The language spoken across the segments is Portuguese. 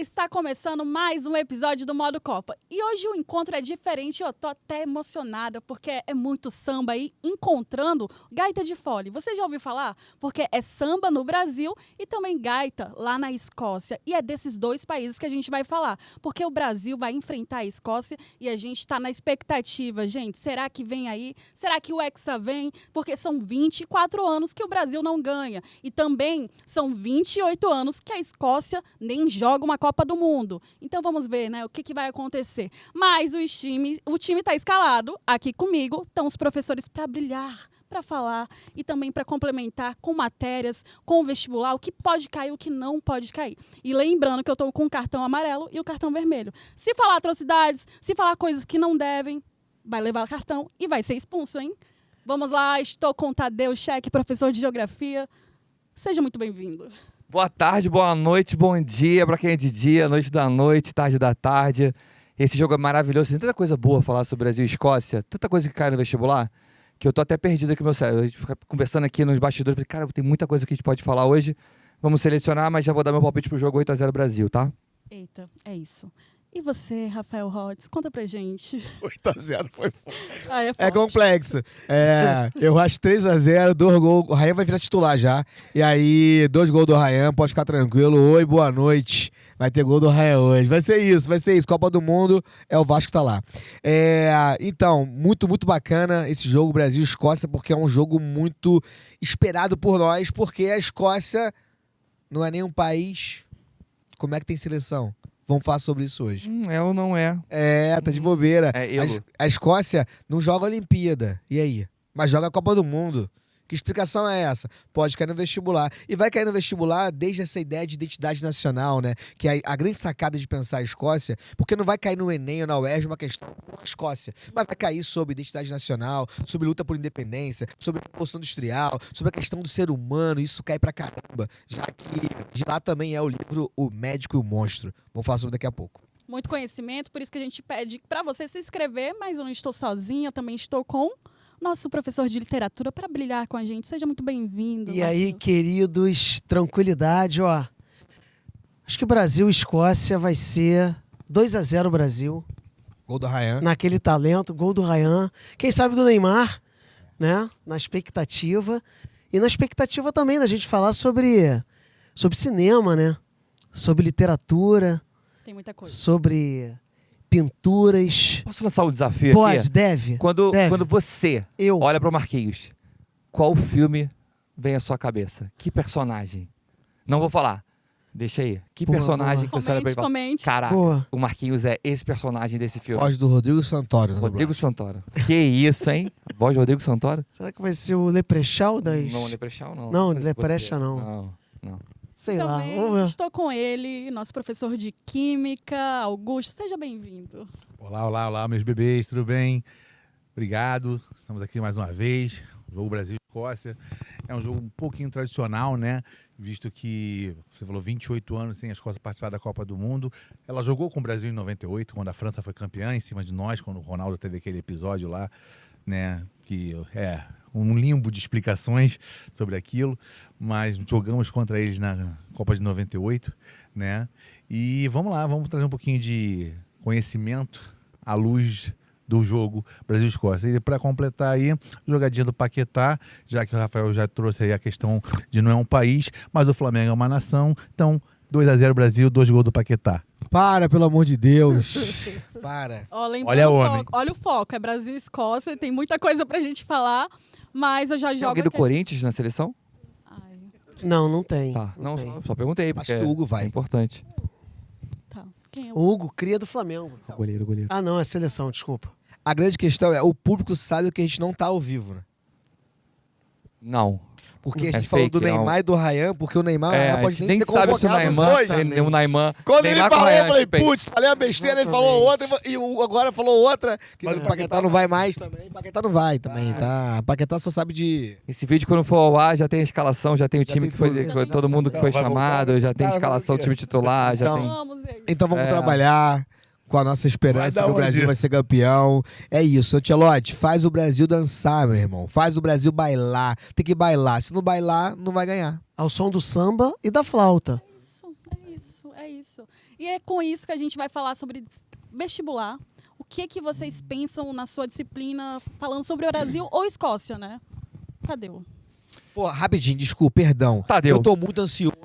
galera, está começando mais um episódio do Modo Copa. E hoje o encontro é diferente, eu tô até emocionada, porque é muito samba aí, encontrando gaita de fole. Você já ouviu falar? Porque é samba no Brasil e também gaita lá na Escócia. E é desses dois países que a gente vai falar, porque o Brasil vai enfrentar a Escócia e a gente tá na expectativa, gente. Será que vem aí? Será que o Hexa vem? Porque são 24 anos que o Brasil não ganha. E também são 28 anos que a Escócia nem joga uma Copa do Mundo. Então vamos ver, né, o que vai acontecer. Mas o time está escalado. Aqui comigo estão os professores para brilhar, para falar e também para complementar com matérias, com o vestibular, o que pode cair, o que não pode cair. E lembrando que eu estou com o cartão amarelo e o cartão vermelho. Se falar atrocidades, se falar coisas que não devem, vai levar cartão e vai ser expulso, hein? Vamos lá, estou com o Tadeu Cheque, professor de Geografia. Seja muito bem-vindo. Boa tarde, boa noite, bom dia para quem é de dia, noite da noite, tarde da tarde. Esse jogo é maravilhoso, tem tanta coisa boa a falar sobre Brasil e Escócia, tanta coisa que cai no vestibular, que eu tô até perdido aqui no meu cérebro. A gente fica conversando aqui nos bastidores, falei, cara, tem muita coisa que a gente pode falar hoje. Vamos selecionar, mas já vou dar meu palpite pro jogo 8-0 Brasil, tá? Eita, é isso. E você, Rafael Rhodes, conta pra gente. 8-0 foi foda. É complexo. Eu acho 3-0, 2 gols. O Ryan vai virar titular já. E aí, 2 gols do Ryan, pode ficar tranquilo. Oi, boa noite. Vai ter gol do Ryan hoje. Vai ser isso. Copa do Mundo, é o Vasco que tá lá. Então, muito bacana esse jogo Brasil-Escócia, porque é um jogo muito esperado por nós, porque a Escócia não é nem um país. Como é que tem seleção? Vamos falar sobre isso hoje. É ou não é? Tá de bobeira. Elo. A Escócia não joga a Olimpíada. E aí? Mas joga a Copa do Mundo. Que explicação é essa? Pode cair no vestibular. E vai cair no vestibular desde essa ideia de identidade nacional, né? Que é a grande sacada de pensar a Escócia, porque não vai cair no Enem ou na UERJ uma questão com a Escócia, mas vai cair sobre identidade nacional, sobre luta por independência, sobre a revolução industrial, sobre a questão do ser humano. Isso cai pra caramba. Já que de lá também é o livro O Médico e o Monstro. Vamos falar sobre daqui a pouco. muito conhecimento, por isso que a gente pede para você se inscrever, mas eu não estou sozinha, também estou com nosso professor de literatura para brilhar com a gente. Seja muito bem-vindo. E aí, queridos, tranquilidade, ó. Acho que Brasil e Escócia vai ser 2-0 Brasil. Gol do Ryan. Naquele talento, gol do Ryan. Quem sabe do Neymar, né? Na expectativa. E na expectativa também da gente falar sobre cinema, né? Sobre literatura. Tem muita coisa. Sobre pinturas. Posso lançar um desafio aqui? Pode, deve. Quando você olha pro Marquinhos, qual filme vem à sua cabeça? Que personagem? Não vou falar. Deixa aí. Que personagem que você olha pra ele e fala, Comente. caraca, o Marquinhos é esse personagem desse filme. Voz do Rodrigo Santoro. Rodrigo Santoro. Que isso, hein? Voz do Rodrigo Santoro? Será que vai ser o Leprechaun das... Não, Leprechaun não. Não, Leprechaun não. Não. Sei lá, Também vamos ver. estou com ele, nosso professor de Química, Augusto. Seja bem-vindo. Olá, meus bebês, tudo bem? Obrigado, estamos aqui mais uma vez. O jogo Brasil-Escócia é um jogo um pouquinho tradicional, né? Visto que você falou 28 anos sem a Escócia participar da Copa do Mundo. Ela jogou com o Brasil em 98, quando a França foi campeã, em cima de nós, quando o Ronaldo teve aquele episódio lá, né? Que é um limbo de explicações sobre aquilo, mas jogamos contra eles na Copa de 98, né? E vamos lá, vamos trazer um pouquinho de conhecimento à luz do jogo Brasil-Escócia. E para completar aí, jogadinha do Paquetá, já que o Rafael já trouxe aí a questão de não é um país, mas o Flamengo é uma nação, então 2-0 Brasil, 2 gols do Paquetá. Para, pelo amor de Deus. Para. Olha o homem. Olha o foco, é Brasil e Escócia, tem muita coisa pra gente falar, mas eu já Tem jogo alguém do Corinthians na seleção? Ai, Não tem. Tá. Não tem. Só perguntei, porque Acho que o Hugo vai. é importante. tá. Quem é o... O Hugo, cria do Flamengo. Goleiro. Ah, não, é seleção, desculpa. A grande questão é, o público sabe que a gente não tá ao vivo, né? Não. Porque a É gente falou fake, do Neymar e do Ryan, porque o Neymar a pode gente nem ser sabe se o convocado Neymar, hoje. o Neymar. Quando Neymar ele com falou, Ryan, eu falei, tipo, putz, falei a besteira, ele falou outra, e o agora falou outra. Mas o Paquetá não vai mais também. O Paquetá não vai também, tá? O Paquetá só sabe de... Esse vídeo, quando for ao ar, já tem a escalação, já tem o time tem que foi, tudo. todo mundo que foi Vai chamado, voltar, já tem a escalação do time titular, já Então, tem... Vamos, aí. Então vamos É. trabalhar com a nossa esperança Vai dar que o Brasil onde? vai ser campeão. É isso, Ancelotti, faz o Brasil dançar, meu irmão. Faz o Brasil bailar. Tem que bailar. Se não bailar, não vai ganhar. Ao som do samba e da flauta. É isso. isso. E é com isso que a gente vai falar sobre vestibular. O que vocês pensam na sua disciplina, falando sobre o Brasil ou Escócia, né? Tadeu. Pô, rapidinho, desculpa, perdão. Tadeu. Eu tô muito ansioso.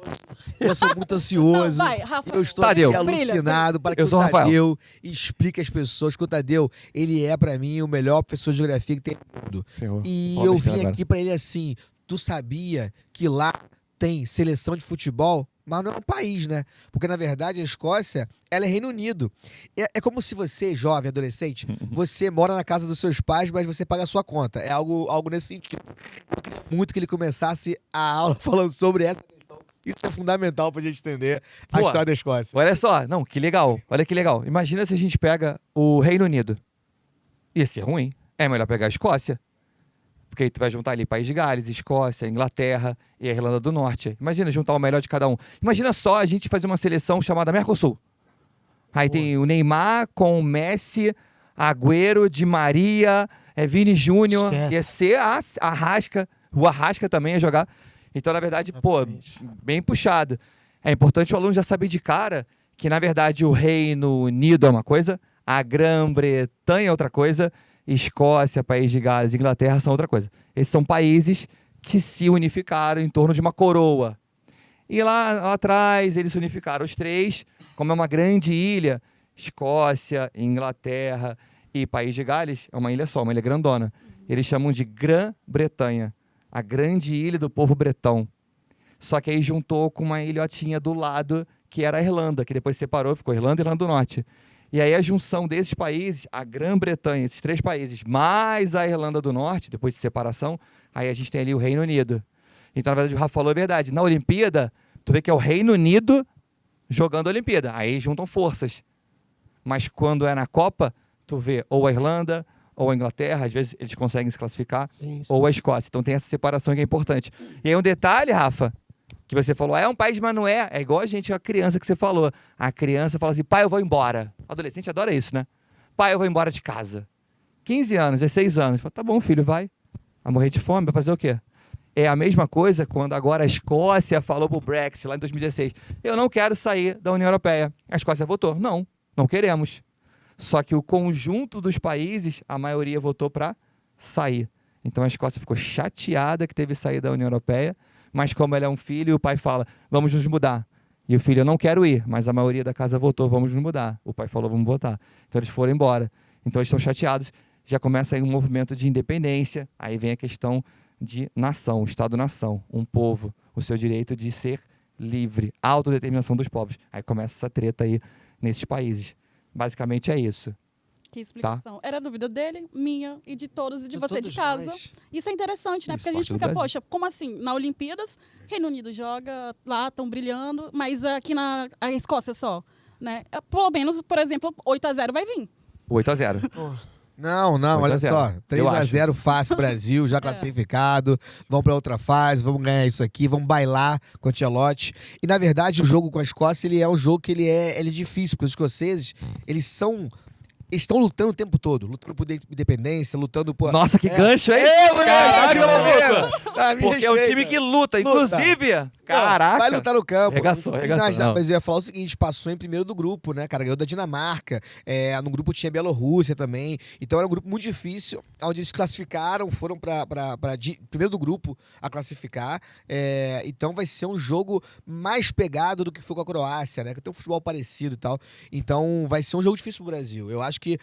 Eu sou muito ansioso. Não, vai, Rafa. Eu estou Tadeu. aqui alucinado para que Eu o sou o Rafael. Tadeu explique às pessoas que o Tadeu, ele é pra mim o melhor professor de geografia que tem no mundo. Ferrou. E Ó, eu besteira vim agora. aqui pra ele assim, tu sabia que lá tem seleção de futebol? Mas não é um país, né? Porque, na verdade, a Escócia, ela é Reino Unido. É como se você, jovem, adolescente, você mora na casa dos seus pais, mas você paga a sua conta. É algo nesse sentido. Eu queria muito que ele começasse a aula falando sobre essa questão. Isso é fundamental pra gente entender a Pô, história da Escócia. Olha só, não, que legal. Olha que legal. Imagina se a gente pega o Reino Unido. Ia ser ruim. É melhor pegar a Escócia. Porque aí tu vai juntar ali País de Gales, Escócia, Inglaterra e a Irlanda do Norte. Imagina juntar o melhor de cada um. Imagina só a gente fazer uma seleção chamada Mercosul. Aí tem o Neymar com o Messi, Agüero, Di Maria, Vini Júnior. Esquece. Ia ser a Arrasca. O Arrasca também ia jogar. Então, na verdade, Exatamente. bem puxado. É importante o aluno já saber de cara que, na verdade, o Reino Unido é uma coisa, a Grã-Bretanha é outra coisa, Escócia, País de Gales e Inglaterra são outra coisa. Esses são países que se unificaram em torno de uma coroa. E lá atrás eles se unificaram os três, como é uma grande ilha, Escócia, Inglaterra e País de Gales, é uma ilha só, uma ilha grandona. Eles chamam de Grã-Bretanha, a grande ilha do povo bretão. Só que aí juntou com uma ilhotinha do lado, que era a Irlanda, que depois separou, ficou Irlanda e Irlanda do Norte. E aí a junção desses países, a Grã-Bretanha, esses três países, mais a Irlanda do Norte, depois de separação, aí a gente tem ali o Reino Unido. Então, na verdade, o Rafa falou a verdade. Na Olimpíada, tu vê que é o Reino Unido jogando a Olimpíada. Aí juntam forças. Mas quando é na Copa, tu vê ou a Irlanda, ou a Inglaterra, às vezes eles conseguem se classificar, Sim, sim. ou a Escócia. Então tem essa separação que é importante. E aí um detalhe, Rafa, que você falou, é um país, mas não é. É igual a gente, a criança que você falou. A criança fala assim, pai, eu vou embora. O adolescente adora isso, né? Pai, eu vou embora de casa. 15 anos, 16 anos. Fala, tá bom, filho, vai. Vai morrer de fome, vai fazer o quê? É a mesma coisa quando agora a Escócia falou pro Brexit, lá em 2016. Eu não quero sair da União Europeia. A Escócia votou. Não, não queremos. Só que o conjunto dos países, a maioria votou para sair. Então a Escócia ficou chateada que teve que sair da União Europeia, mas como ele é um filho, o pai fala, vamos nos mudar. E o filho, eu não quero ir, mas a maioria da casa votou, vamos nos mudar. O pai falou, vamos votar. Então eles foram embora. Então eles estão chateados. Já começa aí um movimento de independência. Aí vem a questão de nação, Estado-nação, um povo, o seu direito de ser livre, autodeterminação dos povos. Aí começa essa treta aí nesses países. Basicamente é isso. Que explicação. Era a dúvida dele, minha e de todos e de você de todos casa. nós. Isso é interessante, né? Isso, Porque a gente sorte do fica, Brasil. poxa, como assim? Na Olimpíadas, Reino Unido joga lá, estão brilhando, mas aqui na a Escócia só, né? Pelo menos, por exemplo, 8-0 vai vir. 8-0. Pô, Não, 8 a olha 0. só. Eu 3-0 fácil, Brasil, já classificado. Vamos pra outra fase, vamos ganhar isso aqui, vamos bailar com o Ancelotti. E, na verdade, o jogo com a Escócia, ele é um jogo que ele é difícil, porque os escoceses, eles estão lutando o tempo todo. Lutando por independência, lutando por... Nossa, que gancho, hein? Caraca, maluco! maluco! Porque é um time que luta, inclusive. Caraca. Vai lutar no campo. Arregaçou. Mas eu ia falar o seguinte, passou em primeiro do grupo, né, cara? Ganhou da Dinamarca. No grupo tinha Bielorrússia também. Então era um grupo muito difícil, onde eles classificaram, foram para primeiro do grupo a classificar. Então vai ser um jogo mais pegado do que foi com a Croácia, né? Que tem um futebol parecido e tal. Então vai ser um jogo difícil pro Brasil. Eu acho que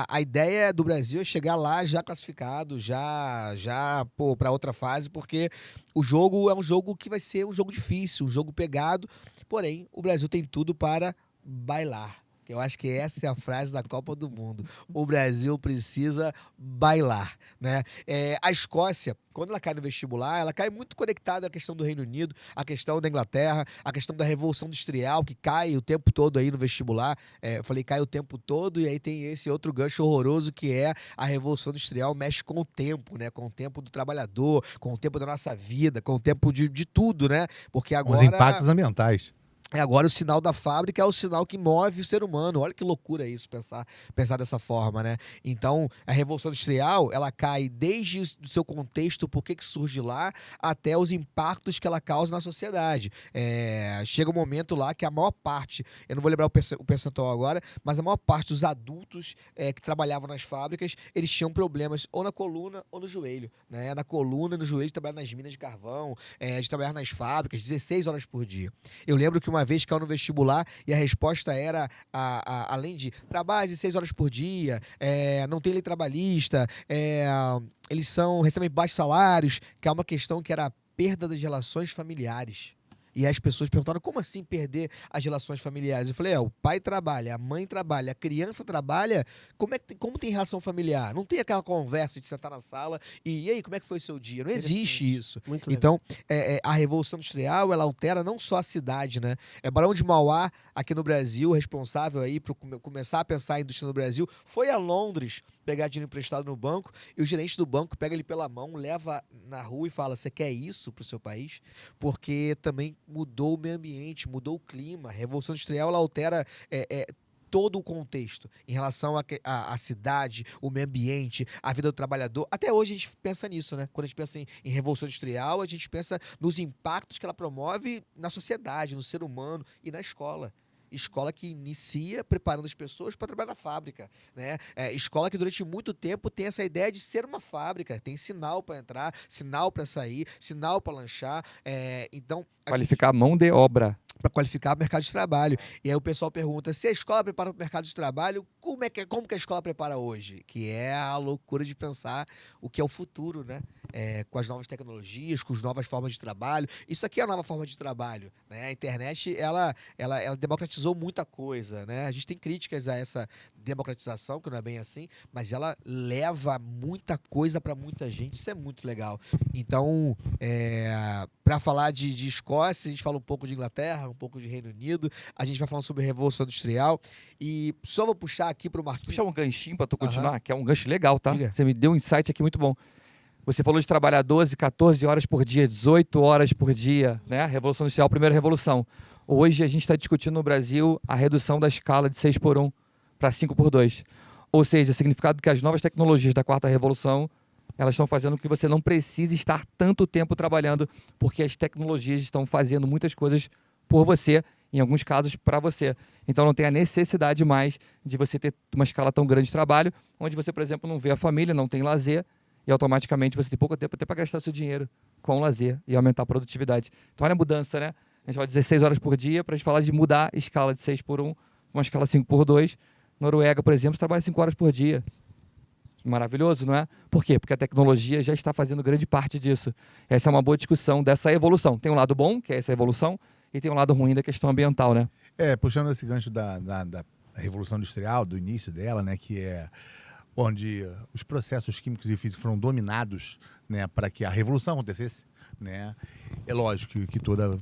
a ideia do Brasil é chegar lá já classificado, já para outra fase, porque o jogo é um jogo que vai ser um jogo difícil, um jogo pegado, porém o Brasil tem tudo para bailar. Eu acho que essa é a frase da Copa do Mundo. O Brasil precisa bailar, né? A Escócia, quando ela cai no vestibular, ela cai muito conectada à questão do Reino Unido, à questão da Inglaterra, à questão da Revolução Industrial, que cai o tempo todo aí no vestibular. Eu falei cai o tempo todo, e aí tem esse outro gancho horroroso que é a Revolução Industrial mexe com o tempo, né? Com o tempo do trabalhador, com o tempo da nossa vida, com o tempo de tudo, né? Porque agora... Os impactos ambientais. Agora o sinal da fábrica é o sinal que move o ser humano. Olha que loucura isso, pensar dessa forma, né? Então, a Revolução Industrial, ela cai desde o seu contexto, por que surge lá, até os impactos que ela causa na sociedade. Chega um momento lá que a maior parte, eu não vou lembrar o percentual agora, mas a maior parte dos adultos que trabalhavam nas fábricas, eles tinham problemas ou na coluna ou no joelho, né? Na coluna e no joelho de trabalhar nas minas de carvão, de trabalhar nas fábricas, 16 horas por dia. Eu lembro que uma vez caiu no vestibular e a resposta era, além de trabalho 16 horas por dia, não tem lei trabalhista, eles recebem baixos salários, que é uma questão que era a perda das relações familiares. E as pessoas perguntaram, como assim perder as relações familiares? Eu falei, o pai trabalha, a mãe trabalha, a criança trabalha, como tem relação familiar? Não tem aquela conversa de sentar na sala e aí, como é que foi o seu dia? Não existe isso. Muito legal. Então, a Revolução Industrial, ela altera não só a cidade, né? Barão de Mauá, aqui no Brasil, responsável aí por começar a pensar a indústria no Brasil, foi a Londres pegar dinheiro emprestado no banco e o gerente do banco pega ele pela mão, leva na rua e fala, você quer isso para o seu país? Porque também mudou o meio ambiente, mudou o clima. A Revolução Industrial, ela altera todo o contexto em relação à cidade, o meio ambiente, a vida do trabalhador. Até hoje a gente pensa nisso, né? Quando a gente pensa em Revolução Industrial, a gente pensa nos impactos que ela promove na sociedade, no ser humano e na escola. Escola que inicia preparando as pessoas para trabalhar na fábrica, né? Escola que durante muito tempo tem essa ideia de ser uma fábrica, tem sinal para entrar, sinal para sair, sinal para lanchar, então Qualificar a mão de obra. para qualificar o mercado de trabalho. E aí o pessoal pergunta, se a escola prepara para o mercado de trabalho, como que a escola prepara hoje? Que é a loucura de pensar o que é o futuro, né? Com as novas tecnologias, com as novas formas de trabalho. Isso aqui é a nova forma de trabalho, né? A internet, ela democratizou muita coisa, né? A gente tem críticas a essa democratização, que não é bem assim, mas ela leva muita coisa para muita gente. Isso é muito legal. Então, para falar de Escócia, a gente fala um pouco de Inglaterra, um pouco de Reino Unido, a gente vai falando sobre Revolução Industrial e só vou puxar aqui para o Marquinhos. Puxar um ganchinho para tu continuar, que é um gancho legal, tá? Diga. Você me deu um insight aqui muito bom. Você falou de trabalhar 12, 14 horas por dia, 18 horas por dia, né? Revolução Industrial, primeira revolução. Hoje a gente está discutindo no Brasil a redução da escala de 6x1 para 5x2. Ou seja, significado que as novas tecnologias da quarta revolução, elas estão fazendo com que você não precise estar tanto tempo trabalhando, porque as tecnologias estão fazendo muitas coisas por você, em alguns casos para você. Então não tem a necessidade mais de você ter uma escala tão grande de trabalho, onde você, por exemplo, não vê a família, não tem lazer, e automaticamente você tem pouco tempo até para gastar seu dinheiro com lazer e aumentar a produtividade. Então olha a mudança, né? A gente fala de 16 horas por dia, para a gente falar de mudar a escala de 6x1, uma escala 5x2. Noruega, por exemplo, trabalha 5 horas por dia. Maravilhoso, não é? Por quê? Porque a tecnologia já está fazendo grande parte disso. Essa é uma boa discussão dessa evolução. Tem um lado bom, que é essa evolução, e tem um lado ruim da questão ambiental, né? Puxando esse gancho da Revolução Industrial, do início dela, né, que é onde os processos químicos e físicos foram dominados, né, para que a revolução acontecesse, né? É lógico que toda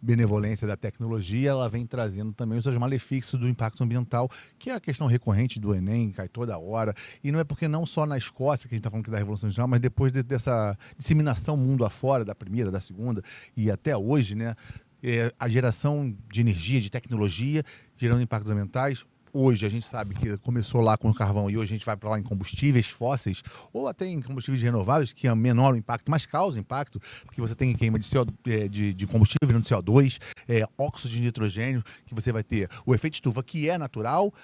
benevolência da tecnologia, ela vem trazendo também os seus malefícios do impacto ambiental, que é a questão recorrente do Enem, cai toda hora. E não é porque não só na Escócia, que a gente está falando que da Revolução Industrial, mas depois dessa disseminação mundo afora, da primeira, da segunda, e até hoje, né, a geração de energia, de tecnologia, gerando impactos ambientais. Hoje a gente sabe que começou lá com o carvão e hoje a gente vai para lá em combustíveis fósseis ou até em combustíveis renováveis, que é menor o impacto, mas causa impacto, porque você tem queima de combustível virando CO2, óxido de nitrogênio, que você vai ter o efeito estufa, que é natural,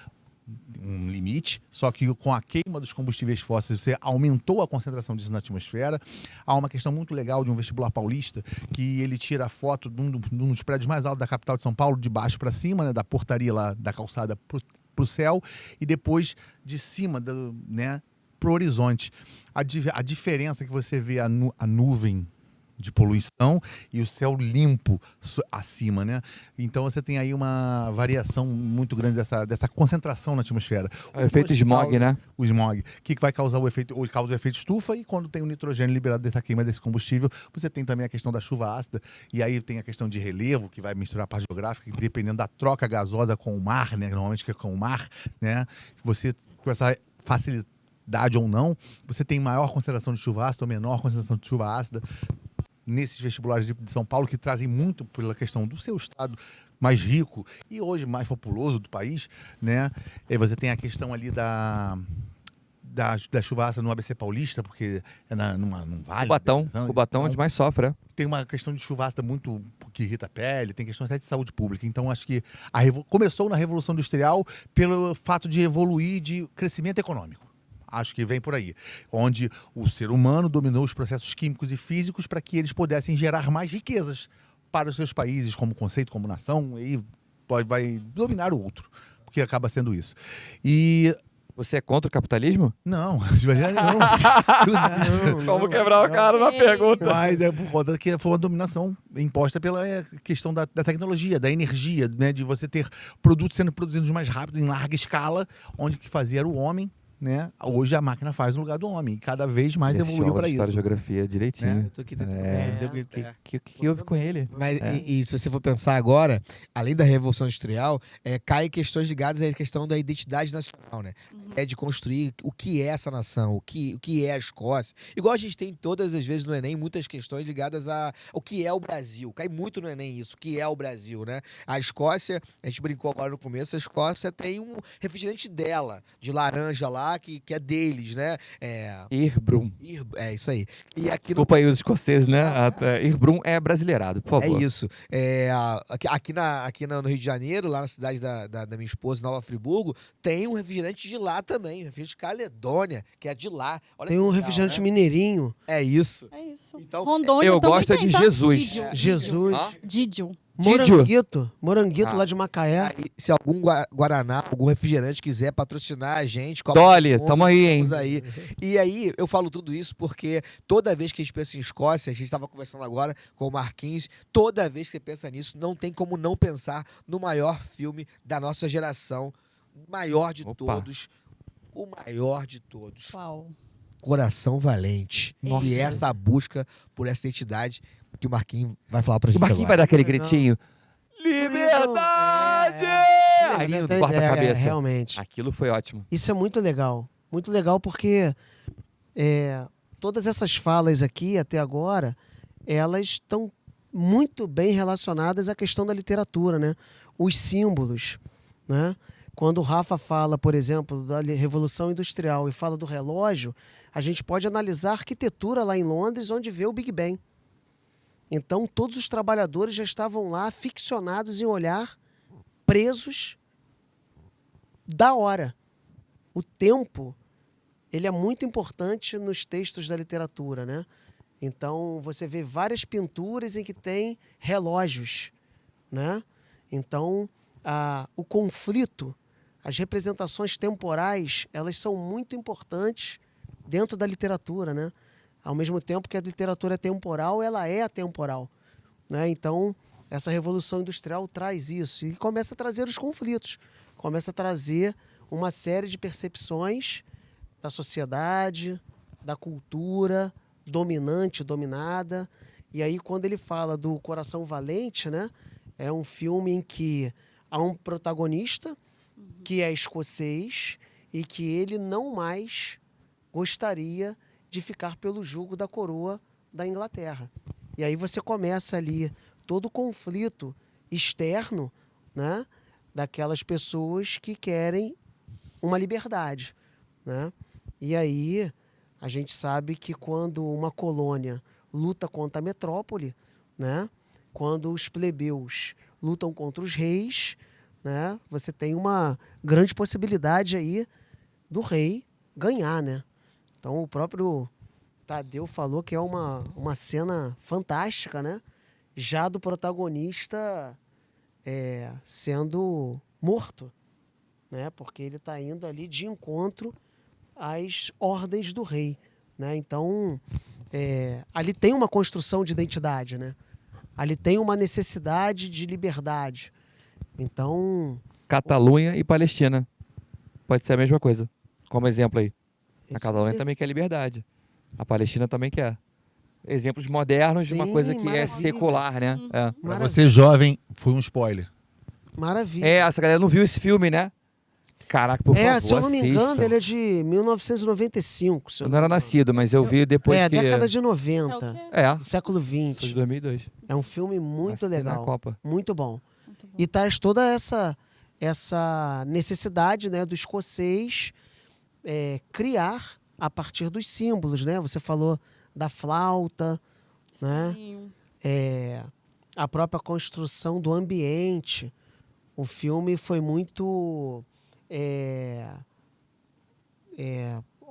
um limite, só que com a queima dos combustíveis fósseis você aumentou a concentração disso na atmosfera. Há uma questão muito legal de um vestibular paulista, que ele tira a foto de um dos prédios mais altos da capital de São Paulo, de baixo para cima, né, da portaria lá da calçada para o céu, e depois de cima, né, para o horizonte. A diferença que você vê a nuvem de poluição e o céu limpo acima, né? Então você tem aí uma variação muito grande dessa concentração na atmosfera. O efeito smog, né? O smog, que vai causar causa o efeito estufa, e quando tem o nitrogênio liberado dessa queima desse combustível, você tem também a questão da chuva ácida, e aí tem a questão de relevo, que vai misturar a parte geográfica, que dependendo da troca gasosa com o mar, né? Normalmente que é com o mar, né? Você, com essa facilidade ou não, você tem maior concentração de chuva ácida ou menor concentração de chuva ácida nesses vestibulares de São Paulo, que trazem muito pela questão do seu estado mais rico e hoje mais populoso do país, né? E você tem a questão ali da chuvaça no ABC Paulista, porque é num vale. Cubatão é onde mais sofre, né? Tem uma questão de chuvaça muito que irrita a pele, tem questões até de saúde pública. Então, acho que começou na Revolução Industrial pelo fato de evoluir de crescimento econômico. Acho que vem por aí. Onde o ser humano dominou os processos químicos e físicos para que eles pudessem gerar mais riquezas para os seus países como conceito, como nação, e vai dominar o outro, porque acaba sendo isso. E Você é contra o capitalismo? não, de maneira não. Como quebrar o cara na pergunta? Mas é por conta que foi uma dominação imposta pela questão da tecnologia, da energia, né? De você ter produtos sendo produzidos mais rápido, em larga escala, onde o que fazia era o homem, né? Hoje a máquina faz no lugar do homem, e cada vez mais evoluiu para isso. História e geografia direitinho. Eu tô aqui tentando É. entender o que- O que houve com ele? Mas, e se você for pensar agora, além da Revolução Industrial, cai questões ligadas à questão da identidade nacional, né? É de construir o que é essa nação, o que é a Escócia. Igual a gente tem todas as vezes no Enem, muitas questões ligadas ao que é o Brasil. Cai muito no Enem isso, o que é o Brasil, né? A Escócia, a gente brincou agora no começo, a Escócia tem um refrigerante dela, de laranja lá, que é deles, né? Irbrum. É isso aí. E aqui no Desculpa aí os escoceses, né? Irbrum é brasileirado, por favor. É isso. No Rio de Janeiro, lá na cidade da minha esposa, Nova Friburgo, tem um refrigerante de lá também, refrigerante Caledônia, que é de lá. Olha Tem que um legal, refrigerante né? mineirinho. É isso. É isso. Então, Rondônia eu também gosto é tem, de tá? Jesus. Didio. Jesus. Hã? Didio. Moranguito lá de Macaé. aí, se algum Guaraná, algum refrigerante quiser patrocinar a gente, Dolly, tamo aí, hein? estamos aí. E aí, eu falo tudo isso porque toda vez que a gente pensa em Escócia, a gente estava conversando agora com o Marquinhos, toda vez que você pensa nisso, não tem como não pensar no maior filme da nossa geração, o maior de Opa. todos, o maior de todos. Qual? Coração Valente. Nossa. E essa busca por essa identidade que o Marquinhos vai falar pra O gente Marquinhos vai agora. dar aquele Legal. gritinho. Liberdade! Aí lindo, corta-cabeça. Realmente. Aquilo foi ótimo. Isso é muito legal. Muito legal porque todas essas falas aqui, até agora, elas estão muito bem relacionadas à questão da literatura, né? Os símbolos, né? Quando o Rafa fala, por exemplo, da Revolução Industrial e fala do relógio, a gente pode analisar a arquitetura lá em Londres, onde vê o Big Ben. Então, todos os trabalhadores já estavam lá ficcionados em olhar, presos da hora. O tempo, ele é muito importante nos textos da literatura, né? Então, você vê várias pinturas em que tem relógios, né? Então, o conflito, as representações temporais, elas são muito importantes dentro da literatura, né? Ao mesmo tempo que a literatura é temporal, ela é atemporal, né? Então, essa Revolução Industrial traz isso e começa a trazer os conflitos, começa a trazer uma série de percepções da sociedade, da cultura, dominante, dominada. E aí, quando ele fala do Coração Valente, né? É um filme em que há um protagonista que é escocês e que ele não mais gostaria de ficar pelo jugo da coroa da Inglaterra. E aí você começa ali todo o conflito externo, né, daquelas pessoas que querem uma liberdade, né? E aí a gente sabe que quando uma colônia luta contra a metrópole, né, quando os plebeus lutam contra os reis, né, você tem uma grande possibilidade aí do rei ganhar, né? Então o próprio Tadeu falou que é uma cena fantástica, né? Já do protagonista sendo morto, né? Porque ele está indo ali de encontro às ordens do rei, né? Então ali tem uma construção de identidade, né? Ali tem uma necessidade de liberdade. Então, Catalunha e Palestina. Pode ser a mesma coisa. Como exemplo aí. A isso Catalunha aí. também quer liberdade. A Palestina também quer. Exemplos modernos de uma Sim, coisa que é maravilha. secular, né? É. Pra Maravilha. você jovem, foi um spoiler. Maravilha. Essa galera não viu esse filme, né? Caraca, por favor, se eu não me engano, assistam. ele é de 1995. Se Eu não era nascido, mas eu vi depois que... década de É o 90, quê? É, do século sou de XX. 2002. É um filme muito Nasci na legal, Copa. muito bom. Muito bom. E traz toda essa necessidade, né, do escocês criar a partir dos símbolos, né? Você falou da flauta, né? Sim. A própria construção do ambiente. O filme foi muito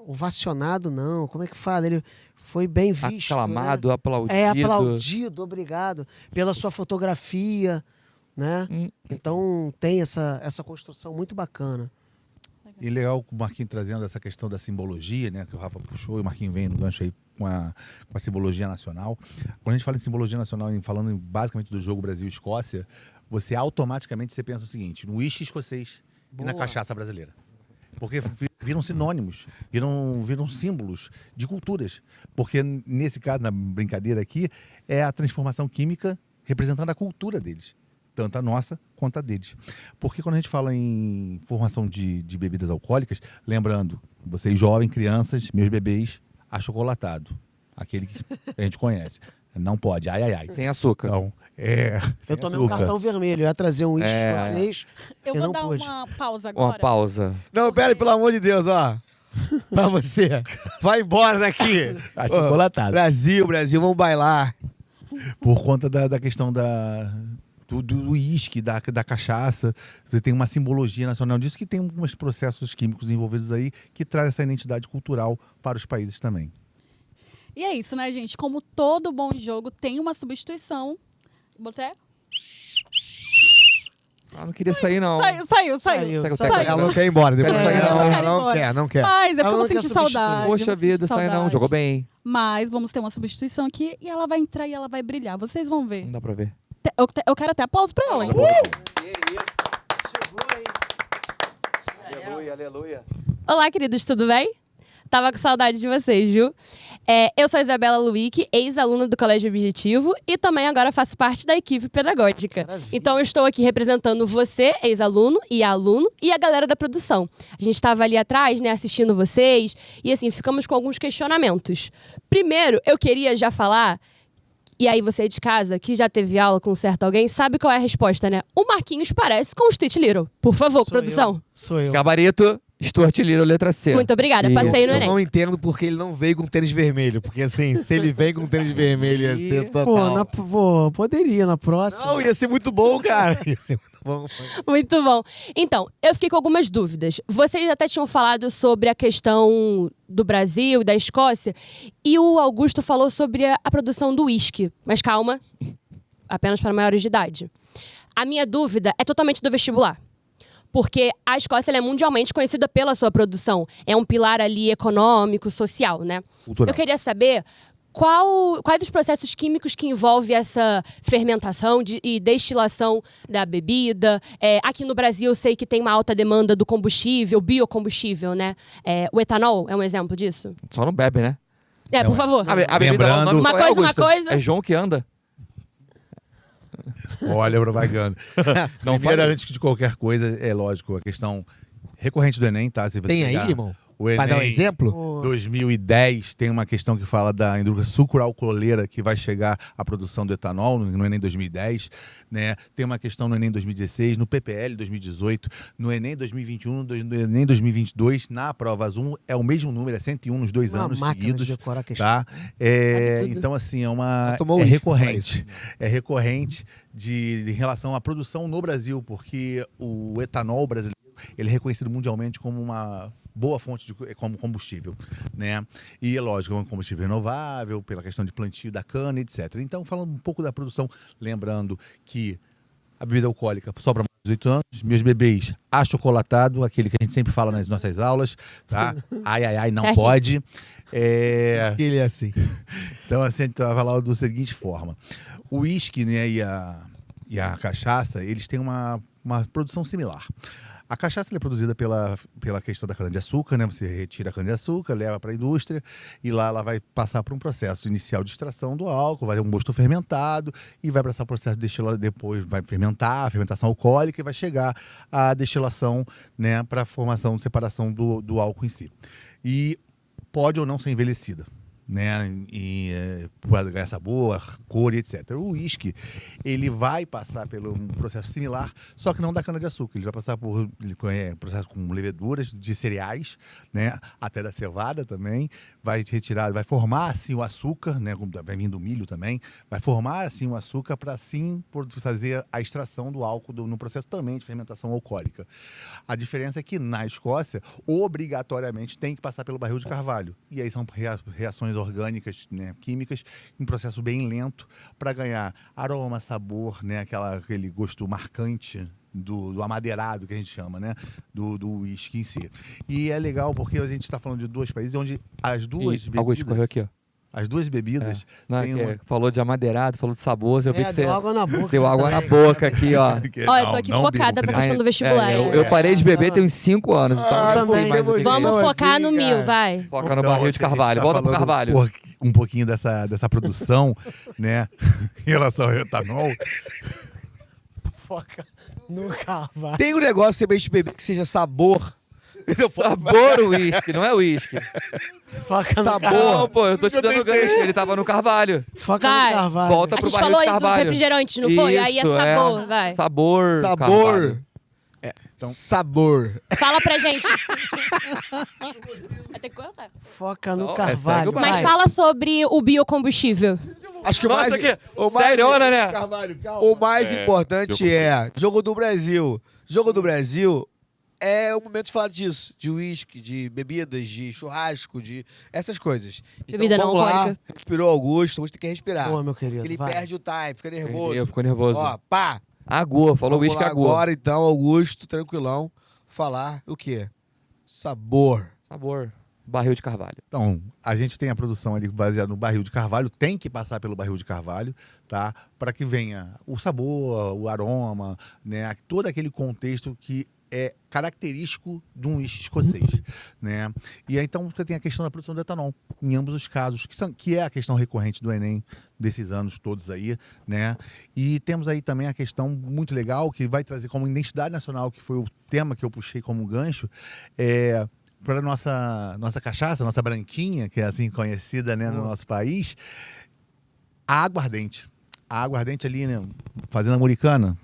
ovacionado, não. Como é que fala? Ele foi bem visto. Aclamado, né? aplaudido. Aplaudido, obrigado. Pela sua fotografia, né? Então tem essa construção muito bacana. E legal o Marquinhos trazendo essa questão da simbologia, né? Que o Rafa puxou e o Marquinhos vem no gancho aí com a simbologia nacional. Quando a gente fala em simbologia nacional, falando basicamente do jogo Brasil-Escócia, você automaticamente pensa o seguinte, no uísque escocês e na cachaça brasileira. Porque viram sinônimos, viram símbolos de culturas. Porque nesse caso, na brincadeira aqui, é a transformação química representando a cultura deles. Tanto a nossa quanto a deles. Porque quando a gente fala em formação de bebidas alcoólicas, lembrando, vocês jovens, crianças, meus bebês, achocolatado. Aquele que a gente conhece. Não pode, ai. Sem açúcar. Então, Eu tomei um cartão vermelho, eu ia trazer um uísque escocês. Eu Eu vou não dar pude. uma pausa agora. Uma pausa. Não, pera aí, pelo amor de Deus, ó. Pra você. Vai embora daqui. achocolatado. Brasil, vamos bailar. Por conta da questão do uísque, da cachaça. Você tem uma simbologia nacional disso, que tem alguns processos químicos envolvidos aí que traz essa identidade cultural para os países também. E é isso, né, gente? Como todo bom jogo tem uma substituição. Botei? Não queria sair, não. Saiu. Sabe que eu Saiu. quero- Ela não quer ir embora. Depois Quero sair, não quer. Mas é porque Ela eu vou não quer sentir substituir. saudade. Poxa vou sentir vida, sai não. saudade. Jogou bem. Mas vamos ter uma substituição aqui e ela vai entrar e ela vai brilhar. Vocês vão ver. Não dá pra ver. Eu quero até aplauso pra ela, hein? Aleluia. Olá, queridos, tudo bem? Tava com saudade de vocês, viu? Eu sou Isabela Luick, ex-aluna do Colégio Objetivo e também agora faço parte da equipe pedagógica. Então eu estou aqui representando você, ex-aluno e aluno, e a galera da produção. A gente estava ali atrás, né, assistindo vocês e assim, ficamos com alguns questionamentos. Primeiro, eu queria já falar, e aí você de casa, que já teve aula com certo alguém, sabe qual é a resposta, né? O Marquinhos parece com o Stitch Little. Por favor, produção. Sou eu. Gabarito, Stuart Little, letra C. Muito obrigada, Isso. passei no Eu Enem. não entendo porque ele não veio com tênis vermelho. Porque assim, se ele vem com tênis vermelho, ia ser total. Poderia na próxima. Não, ia ser muito bom, cara. Ia ser muito bom. Muito bom. Então, eu fiquei com algumas dúvidas. Vocês até tinham falado sobre a questão do Brasil e da Escócia, e o Augusto falou sobre a produção do uísque. Mas calma, apenas para maiores de idade. A minha dúvida é totalmente do vestibular. Porque a Escócia ela é mundialmente conhecida pela sua produção. É um pilar ali econômico, social, né? Cultural. Eu queria saber quais os processos químicos que envolvem essa fermentação e destilação da bebida. Aqui no Brasil eu sei que tem uma alta demanda do combustível, biocombustível, né? O etanol é um exemplo disso? Só não bebe, né? Por favor. A bebida Lembrando- lá, o nome Uma qual é, coisa, uma Augusto? coisa. É João que anda. Olha a propaganda. Não Primeiro, falei. antes de qualquer coisa, é lógico, a questão recorrente do Enem, tá? Se você Tem aí, pegar irmão? O Enem, Pra dar um exemplo? Pô, 2010 tem uma questão que fala da indústria sucroalcooleira que vai chegar à produção do etanol no Enem 2010, né? Tem uma questão no Enem 2016, no PPL 2018, no Enem 2021, no Enem 2022, na prova Zoom é o mesmo número, é 101 nos 2 uma anos máquina seguidos. de decorar a questão. Tá? Sabe tudo. Então, assim, Tomou é uísque, recorrente. É recorrente em relação à produção no Brasil, porque o etanol brasileiro ele é reconhecido mundialmente como uma boa fonte como combustível, né? E é lógico, é um combustível renovável, pela questão de plantio da cana, etc. Então, falando um pouco da produção, lembrando que a bebida alcoólica só para 18 anos, meus bebês achocolatado, aquele que a gente sempre fala nas nossas aulas, tá? Ai, não Certíssimo. pode. Ele é assim. Então, assim, a gente vai falar da seguinte forma. O uísque, né, e a cachaça, eles têm uma produção similar. A cachaça ela é produzida pela questão da cana-de-açúcar, né? Você retira a cana-de-açúcar, leva para a indústria e lá ela vai passar por um processo inicial de extração do álcool, vai ter um mosto fermentado e vai passar o processo de destilação, depois vai fermentar, a fermentação alcoólica e vai chegar à destilação, né, para a formação, separação do álcool em si. E pode ou não ser envelhecida. né? E para ganhar sabor, cor e etc. O uísque, ele vai passar por um processo similar, só que não da cana-de-açúcar. Ele vai passar por processo com leveduras de cereais, né? Até da cevada também. Vai retirar, vai formar assim o açúcar, né? Vai vir do milho também. Vai formar assim o açúcar para assim fazer a extração do álcool no processo também de fermentação alcoólica. A diferença é que na Escócia, obrigatoriamente tem que passar pelo barril de carvalho. E aí são reações orgânicas, né, químicas, em processo bem lento, para ganhar aroma, sabor, né, aquele gosto marcante do amadeirado, que a gente chama, né, do uísque em si. E é legal porque a gente está falando de dois países onde as duas bebidas... Augusto, correu aqui, ó. As duas bebidas... Não, têm falou de amadeirado, falou de sabor, eu vi que você... Deu água na boca. Deu água na boca aqui, ó. Olha, eu tô aqui focada pra questão do vestibular. Eu parei de beber tem uns 5 anos, então Ah, eu não sei também. mais o que Vamos é. focar no assim, mil, cara. vai. Foca no barril de carvalho, tá volta pro falando carvalho. Um pouquinho dessa produção, né, em relação ao etanol. Foca no carvalho. Tem um negócio também de beber que seja sabor. Sabor uísque, não é uísque. Foca no Sabor. carvalho. Não, pô, eu tô te dando gancho, ele tava no carvalho. Foca Vai. no carvalho. Volta A pro gente barril falou de aí dos carvalho. refrigerantes, não foi? Aí é Isso, sabor, vai. Sabor. Sabor. carvalho. Então- Sabor. Fala pra gente. Vai ter que cortar. Foca no Não, carvalho. segue o Mas vai. fala sobre o biocombustível. Acho que Nossa, seriona, né? O mais importante é Jogo do Brasil. Jogo do Brasil é o momento de falar disso. De uísque, de bebidas, de churrasco, de essas coisas. Bebida não vamos lá. alcoólica. Respirou Augusto, Augusto tem que respirar. Boa, meu querido. Porque ele vai. perde o time, fica nervoso. Eu fico nervoso. Ó, pá. Agua, falou Vamos uísque lá agua. agora, então, Augusto, tranquilão, falar o quê? Sabor. Sabor. Barril de carvalho. Então, a gente tem a produção ali baseada no barril de carvalho, tem que passar pelo barril de carvalho, tá? Para que venha o sabor, o aroma, né? Todo aquele contexto que é característico de um uísque escocês, né? E aí, então, você tem a questão da produção do etanol, em ambos os casos, que é a questão recorrente do Enem desses anos todos aí, né? E temos aí também a questão muito legal, que vai trazer como identidade nacional, que foi o tema que eu puxei como gancho, para nossa cachaça, nossa branquinha, que é assim conhecida, né, no nosso país, a aguardente. A aguardente ali, né, Fazenda Americana.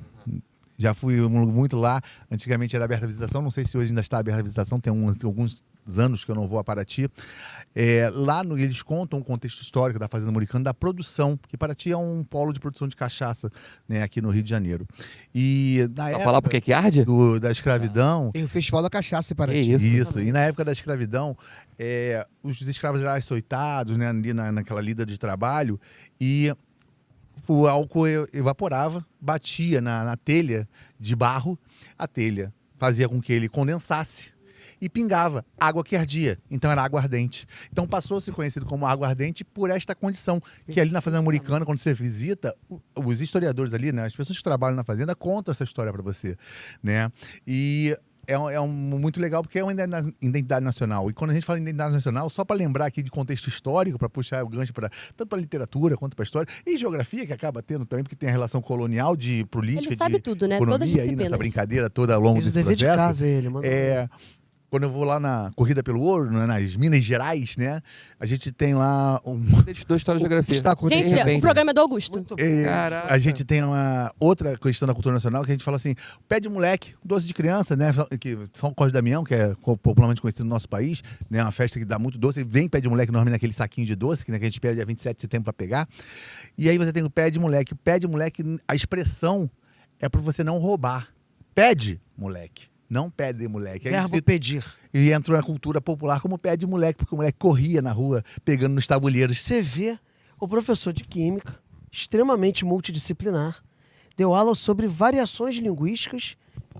Já fui muito lá. Antigamente era aberta a visitação. Não sei se hoje ainda está aberta a visitação. Tem alguns anos que eu não vou a Paraty. Lá eles contam o contexto histórico da Fazenda Americana, da produção, que Paraty é um polo de produção de cachaça, né, aqui no Rio de Janeiro. E na Pra época falar por que arde? da escravidão, Tem o Festival da Cachaça para Que ti. isso. e na época da escravidão, os escravos eram açoitados, né, ali naquela lida de trabalho, e o álcool evaporava, batia na telha de barro, a telha fazia com que ele condensasse e pingava água que ardia, então era água ardente. Então passou a ser conhecido como água ardente por esta condição, que ali na Fazenda Americana, quando você visita, os historiadores ali, né, as pessoas que trabalham na fazenda contam essa história para você, né? E muito legal porque é uma identidade nacional. E quando a gente fala em identidade nacional, só para lembrar aqui de contexto histórico, para puxar o gancho tanto para literatura quanto para história, e geografia, que acaba tendo também, porque tem a relação colonial de política, Ele sabe de tudo, né? Todas as economia aí nessa disciplinas. brincadeira toda ao longo Fiz o desse dever de processo. casa ele, mano. Quando eu vou lá na Corrida pelo Ouro, né, nas Minas Gerais, né? A gente tem lá Estudou história e geografia. Está acontecendo. Gente, repente. o programa é do Augusto. Caraca. a gente tem uma outra questão da cultura nacional que a gente fala assim, pé de moleque, doce de criança, né? Que São Cosme e Damião, que é popularmente conhecido no nosso país, né? Uma festa que dá muito doce, e vem pé de moleque normalmente naquele saquinho de doce, que a gente espera dia 27 de setembro para pegar. E aí você tem o pé de moleque. Pé de moleque, a expressão é para você não roubar. Pede, moleque. Não pede, moleque. Aí Verbo pedir. E entrou na cultura popular como pé de moleque, porque o moleque corria na rua, pegando nos tabuleiros. Você vê o professor de química, extremamente multidisciplinar, deu aula sobre variações linguísticas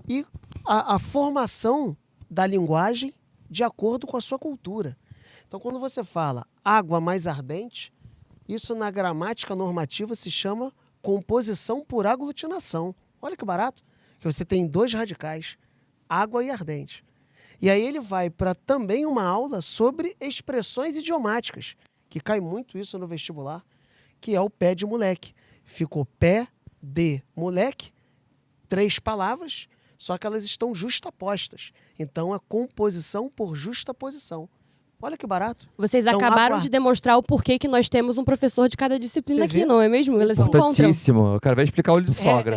e a formação da linguagem de acordo com a sua cultura. Então, quando você fala água mais ardente, isso na gramática normativa se chama composição por aglutinação. Olha que barato, que você tem dois radicais, água e ardente. E aí ele vai para também uma aula sobre expressões idiomáticas, que cai muito isso no vestibular, que é o pé de moleque. Ficou pé de moleque, 3 palavras, só que elas estão justapostas. Então, a composição por justaposição. Olha que barato. Vocês Então, acabaram aguarde. de demonstrar o porquê que nós temos um professor de cada disciplina Você aqui, vê? não é mesmo? Eles se encontram. Importantíssimo. Eu quero ver explicar o olho de sogra.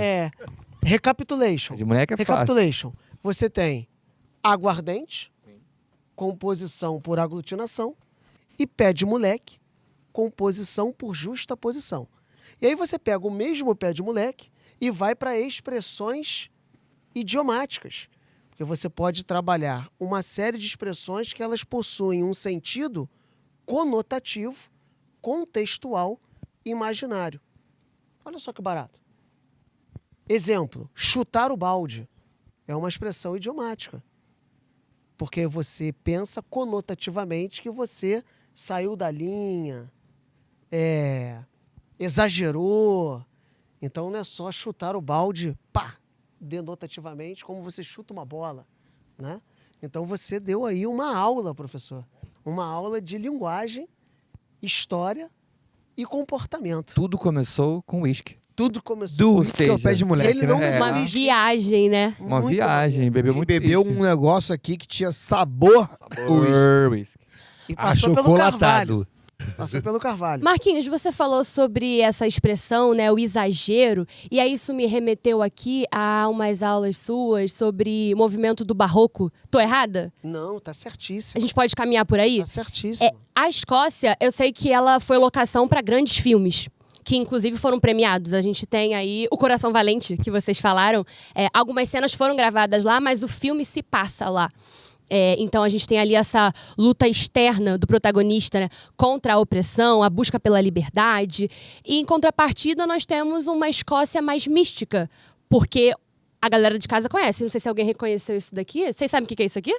Recapitulation. De moleque é fácil. Recapitulation. Você tem aguardente, composição por aglutinação, e pé de moleque, composição por justa posição. E aí você pega o mesmo pé de moleque e vai para expressões idiomáticas. Porque você pode trabalhar uma série de expressões que elas possuem um sentido conotativo, contextual e imaginário. Olha só que barato. Exemplo, chutar o balde é uma expressão idiomática. Porque você pensa conotativamente que você saiu da linha, exagerou. Então não é só chutar o balde, pá, denotativamente, como você chuta uma bola, né? Então você deu aí uma aula, professor. Uma aula de linguagem, história e comportamento. Tudo começou com uísque. Tudo começou. Do Ou uísque é o seja, pé de moleque, ele não né? Uma viagem, né? Uma Muito viagem, bebeu Ele muito bebeu uísque. um negócio aqui que tinha sabor. Uísque. E passou pelo Carvalho. Achocolatado. Passou pelo Carvalho. Marquinhos, você falou sobre essa expressão, né, o exagero, e aí isso me remeteu aqui a umas aulas suas sobre movimento do barroco. Tô errada? Não, tá A certíssimo. gente pode caminhar por aí? Tá certíssimo. A Escócia, eu sei que ela foi locação para grandes filmes, que inclusive foram premiados. A gente tem aí O Coração Valente, que vocês falaram. Algumas cenas foram gravadas lá, mas o filme se passa lá. Então a gente tem ali essa luta externa do protagonista, né, contra a opressão, a busca pela liberdade. E em contrapartida nós temos uma Escócia mais mística, porque a galera de casa conhece. Não sei se alguém reconheceu isso daqui. Vocês sabem o que é isso aqui?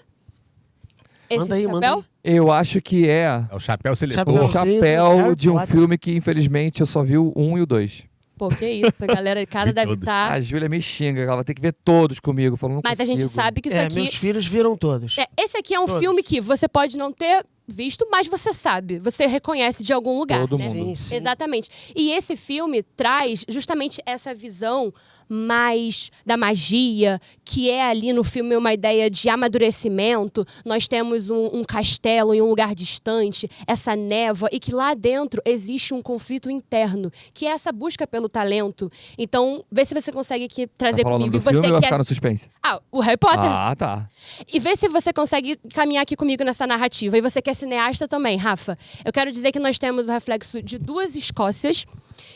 Esse Manda aí, chapéu? manda aí. Eu acho que é É o chapéu o seletor. Chapéu. chapéu Harry de um Potter. filme que, infelizmente, eu só vi o 1 e o 2. Pô, que isso, a galera de casa Vi deve todos. estar... A Júlia me xinga, ela vai ter que ver todos comigo. Falando, não Mas a gente consigo. sabe que isso aqui... Meus filhos viram todos. Esse aqui é um Todos. filme que você pode não ter visto, mas você sabe. Você reconhece de algum lugar, Todo né? mundo. Sim, sim. Exatamente. E esse filme traz justamente essa visão mais da magia, que é ali no filme uma ideia de amadurecimento. Nós temos um castelo em um lugar distante, essa névoa, e que lá dentro existe um conflito interno, que é essa busca pelo talento. Então, vê se você consegue aqui trazer Vai falar o nome comigo. do E filme você ou vai quer... ficar no suspense? O Harry Potter. Ah, tá. E vê se você consegue caminhar aqui comigo nessa narrativa. E você que é cineasta também, Rafa. Eu quero dizer que nós temos o reflexo de duas Escócias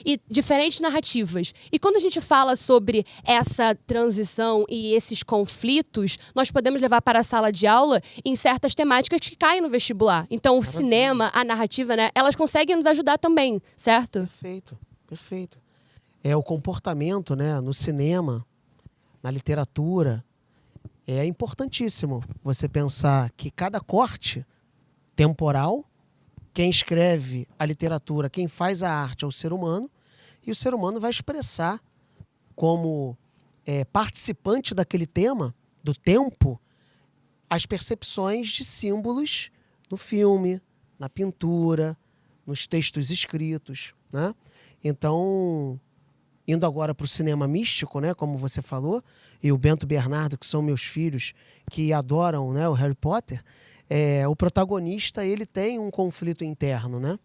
e diferentes narrativas. E quando a gente fala sobre essa transição e esses conflitos, nós podemos levar para a sala de aula em certas temáticas que caem no vestibular. Então, o cinema, a narrativa, né, elas conseguem nos ajudar também, certo? Perfeito, perfeito. É o comportamento, né, no cinema, na literatura. É importantíssimo você pensar que cada corte temporal, quem escreve a literatura, quem faz a arte é o ser humano, e o ser humano vai expressar como participante daquele tema, do tempo, as percepções de símbolos no filme, na pintura, nos textos escritos, né? Então, indo agora para o cinema místico, né, como você falou, e o Bento Bernardo, que são meus filhos, que adoram, né, o Harry Potter, o protagonista ele tem um conflito interno, né?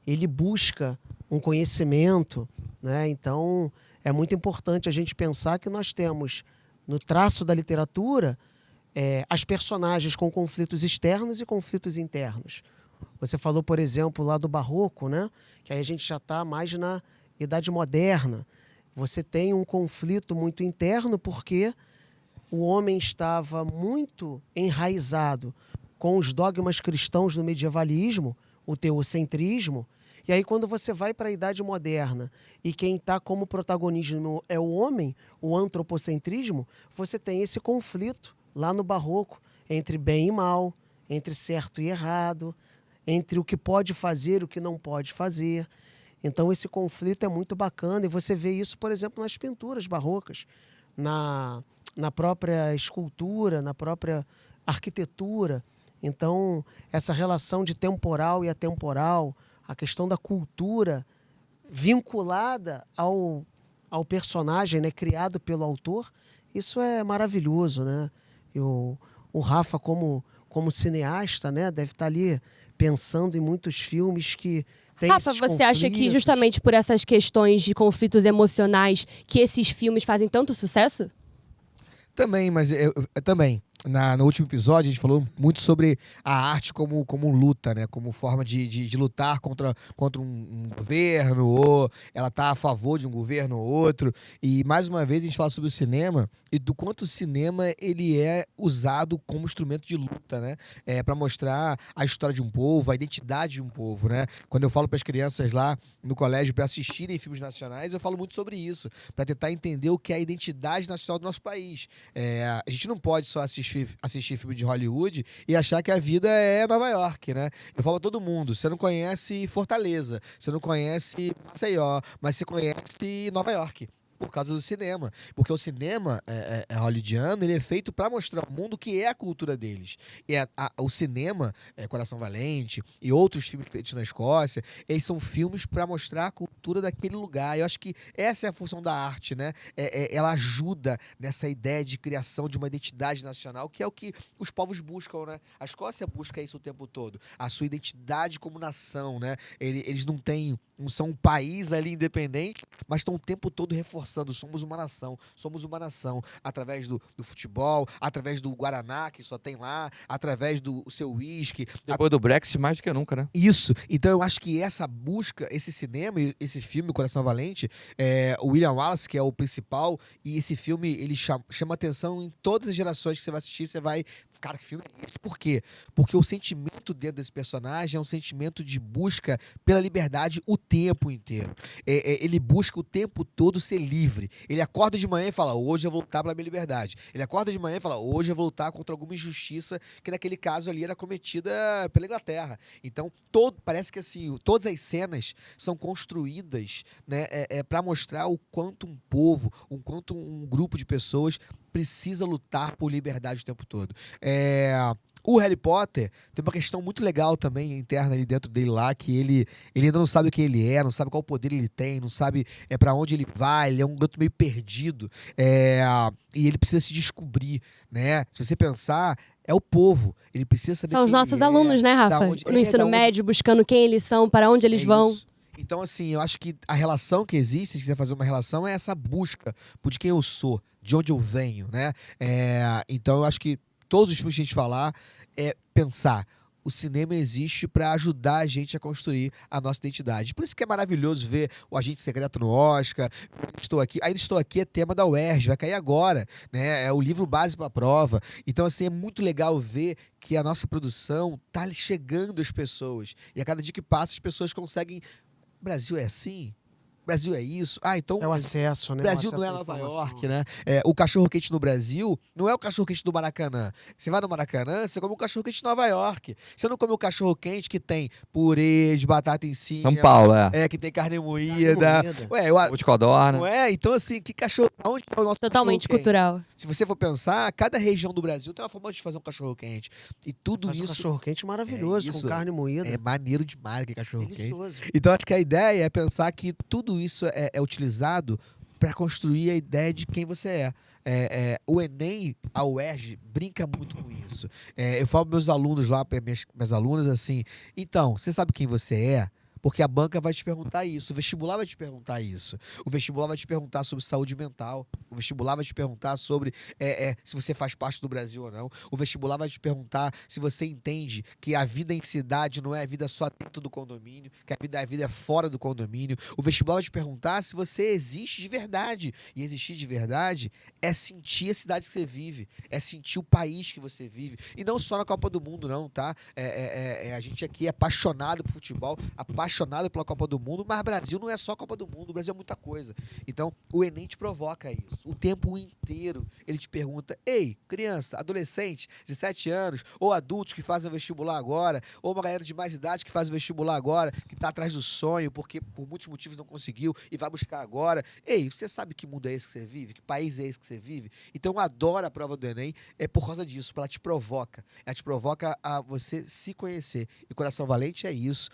Ele busca um conhecimento, né? Então é muito importante a gente pensar que nós temos no traço da literatura as personagens com conflitos externos e conflitos internos. Você falou, por exemplo, lá do Barroco, né? Que aí a gente já está mais na Idade Moderna. Você tem um conflito muito interno porque o homem estava muito enraizado com os dogmas cristãos do medievalismo, o teocentrismo, e aí quando você vai para a Idade Moderna e quem está como protagonismo é o homem, o antropocentrismo, você tem esse conflito lá no Barroco entre bem e mal, entre certo e errado, entre o que pode fazer e o que não pode fazer. Então esse conflito é muito bacana e você vê isso, por exemplo, nas pinturas barrocas, na própria escultura, na própria arquitetura. Então, essa relação de temporal e atemporal, a questão da cultura vinculada ao personagem, né, criado pelo autor, isso é maravilhoso, né? E o Rafa, como como cineasta, né, deve estar ali pensando em muitos filmes que tem Rafa, esses você acha que conflitos. justamente por essas questões de conflitos emocionais que esses filmes fazem tanto sucesso? Também, mas também. No último episódio, a gente falou muito sobre a arte como luta, né? Como forma de lutar contra um governo, ou ela tá a favor de um governo ou outro. E, mais uma vez, a gente fala sobre o cinema e do quanto o cinema ele é usado como instrumento de luta, né? Para mostrar a história de um povo, a identidade de um povo, né? Quando eu falo para as crianças lá no colégio para assistirem filmes nacionais, eu falo muito sobre isso, para tentar entender o que é a identidade nacional do nosso país. A gente não pode só assistir filme de Hollywood e achar que a vida é Nova York, né? Eu falo a todo mundo, você não conhece Fortaleza, você não conhece Maceió, mas você conhece Nova York. Por causa do cinema. Porque o cinema hollywoodiano, ele é feito para mostrar ao mundo o que é a cultura deles. E o cinema, Coração Valente e outros filmes feitos na Escócia, eles são filmes para mostrar a cultura daquele lugar. Eu acho que essa é a função da arte, né? Ela ajuda nessa ideia de criação de uma identidade nacional, que é o que os povos buscam, né? A Escócia busca isso o tempo todo. A sua identidade como nação, né? Eles não são um país ali independente, mas estão o tempo todo reforçando. Somos uma nação, através do futebol, através do Guaraná, que só tem lá, através do seu uísque. Depois do Brexit, mais do que nunca, né? Isso. Então eu acho que essa busca, esse cinema, esse filme, Coração Valente, o William Wallace, que é o principal, e esse filme, ele chama atenção em todas as gerações que você vai assistir, você vai... Cara, que filme é esse? Por quê? Porque o sentimento dentro desse personagem é um sentimento de busca pela liberdade o tempo inteiro. Ele busca o tempo todo ser livre. Ele acorda de manhã e fala, hoje eu vou lutar pela minha liberdade. Ele acorda de manhã e fala, hoje eu vou lutar contra alguma injustiça que naquele caso ali era cometida pela Inglaterra. Então, parece que assim, todas as cenas são construídas, né, para mostrar o quanto um povo, o quanto um grupo de pessoas precisa lutar por liberdade o tempo todo. O Harry Potter tem uma questão muito legal também interna ali dentro dele lá, que ele ainda não sabe o que ele é, não sabe qual poder ele tem, não sabe para onde ele vai, ele é um garoto meio perdido, e ele precisa se descobrir, né? Se você pensar, é o povo, ele precisa saber São os quem nossos ele alunos, né, Rafa? No ensino médio, buscando quem eles são, para onde eles vão. Isso. Então, assim, eu acho que a relação que existe, se quiser fazer uma relação, é essa busca por de quem eu sou, de onde eu venho, né? Então, eu acho que todos os filmes que a gente falar é pensar. O cinema existe para ajudar a gente a construir a nossa identidade. Por isso que é maravilhoso ver o Agente Secreto no Oscar. Ainda estou aqui é tema da UERJ, vai cair agora, né? É o livro base para a prova. Então, assim, é muito legal ver que a nossa produção tá chegando às pessoas. E a cada dia que passa, as pessoas conseguem... O Brasil é assim? O Brasil é isso? Então... É o acesso, né? O Brasil não é Nova York, né? O cachorro-quente no Brasil não é o cachorro-quente do Maracanã. Você vai no Maracanã, você come o cachorro-quente de Nova York. Você não come o cachorro-quente que tem purê de batata em cima. São Paulo, que tem carne moída. Ou de codorna. Não é? Então, assim, que cachorro... Onde é o nosso Totalmente cachorro-quente? cultural. Se você for pensar, cada região do Brasil tem uma forma de fazer um cachorro-quente. E tudo Faz um isso... cachorro-quente maravilhoso, com carne moída. É maneiro demais aquele cachorro-quente. Delicioso. Então, acho que a ideia é pensar que tudo isso é utilizado para construir a ideia de quem você é. O Enem, a UERJ, brinca muito com isso. Eu falo para meus alunos lá, para minhas alunas, assim, então, você sabe quem você é? Porque a banca vai te perguntar isso, o vestibular vai te perguntar isso, o vestibular vai te perguntar sobre saúde mental, o vestibular vai te perguntar sobre se você faz parte do Brasil ou não, o vestibular vai te perguntar se você entende que a vida em cidade não é a vida só dentro do condomínio, que a vida é fora do condomínio, o vestibular vai te perguntar se você existe de verdade, e existir de verdade é sentir a cidade que você vive, é sentir o país que você vive, e não só na Copa do Mundo não, tá? A gente aqui é apaixonado por futebol, apaixonado pela Copa do Mundo, mas o Brasil não é só Copa do Mundo, o Brasil é muita coisa. Então, o Enem te provoca isso. O tempo inteiro ele te pergunta, ei, criança, adolescente, 17 anos, ou adultos que fazem o vestibular agora, ou uma galera de mais idade que faz o vestibular agora, que está atrás do sonho, porque por muitos motivos não conseguiu e vai buscar agora. Ei, você sabe que mundo é esse que você vive? Que país é esse que você vive? Então, eu adoro a prova do Enem, por causa disso, porque ela te provoca. Ela te provoca a você se conhecer. E Coração Valente é isso.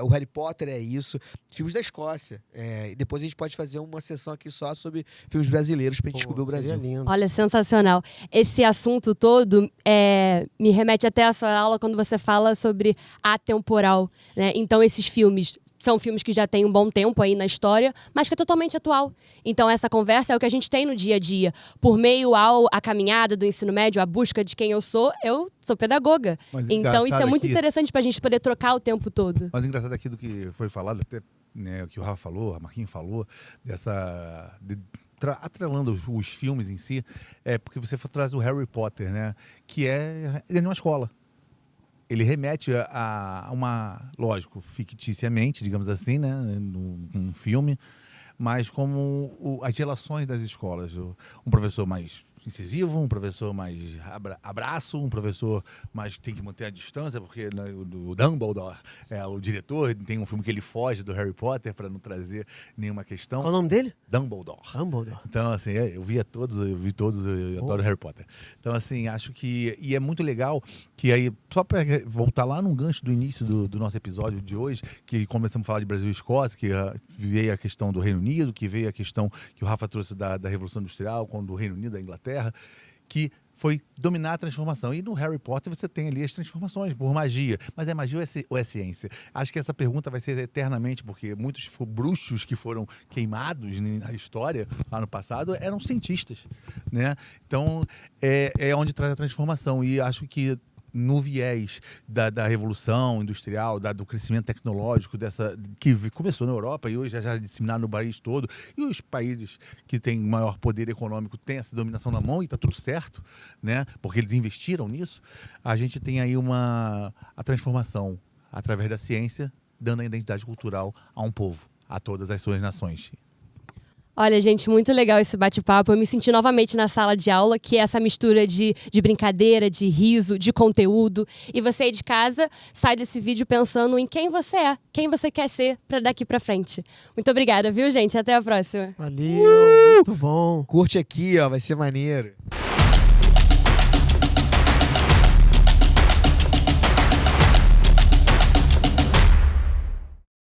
o Harry Potter é isso, filmes da Escócia. E depois a gente pode fazer uma sessão aqui só sobre filmes brasileiros pra gente descobrir o Seria Brasil. lindo. Olha, sensacional. Esse assunto todo me remete até à sua aula quando você fala sobre atemporal, né? Então, esses filmes são filmes que já têm um bom tempo aí na história, mas que é totalmente atual. Então, essa conversa é o que a gente tem no dia a dia. Por meio a caminhada do ensino médio, a busca de quem eu sou pedagoga. Mas Então, isso é engraçado muito aqui- interessante pra gente poder trocar o tempo todo. Mas engraçado aqui do que foi falado, até né, o que o Rafa falou, a Marquinhos falou, atrelando os filmes em si, porque você traz o Harry Potter, né? Que é uma escola. Ele remete a uma, lógico, ficticiamente, digamos assim, né? Num filme, mas como as relações das escolas. Um professor mais incisivo, um professor mais abraço, um professor mais tem que manter a distância, porque né, o Dumbledore é o diretor, tem um filme que ele foge do Harry Potter para não trazer nenhuma questão. Qual o nome dele? Dumbledore. Dumbledore. Então, assim, eu vi todos, eu adoro Harry Potter. Então, assim, acho que... E é muito legal que aí, só para voltar lá no gancho do início do nosso episódio de hoje, que começamos a falar de Brasil e Escócia, que veio a questão do Reino Unido, que veio a questão que o Rafa trouxe da Revolução Industrial, quando o Reino Unido, da Inglaterra, que foi dominar a transformação. E no Harry Potter você tem ali as transformações por magia. Mas é magia ou é ciência? Acho que essa pergunta vai ser eternamente, porque muitos bruxos que foram queimados na história, lá no passado, eram cientistas, né? Então, é onde traz a transformação. E acho que no viés da revolução industrial, do crescimento tecnológico, que começou na Europa e hoje já é disseminado no país todo, e os países que têm maior poder econômico têm essa dominação na mão e está tudo certo, né? Porque eles investiram nisso, a gente tem aí a transformação através da ciência, dando a identidade cultural a um povo, a todas as suas nações. Olha, gente, muito legal esse bate-papo. Eu me senti novamente na sala de aula, que é essa mistura de brincadeira, de riso, de conteúdo. E você aí de casa sai desse vídeo pensando em quem você é, quem você quer ser para daqui para frente. Muito obrigada, viu, gente? Até a próxima. Valeu, muito bom. Curte aqui, ó, vai ser maneiro.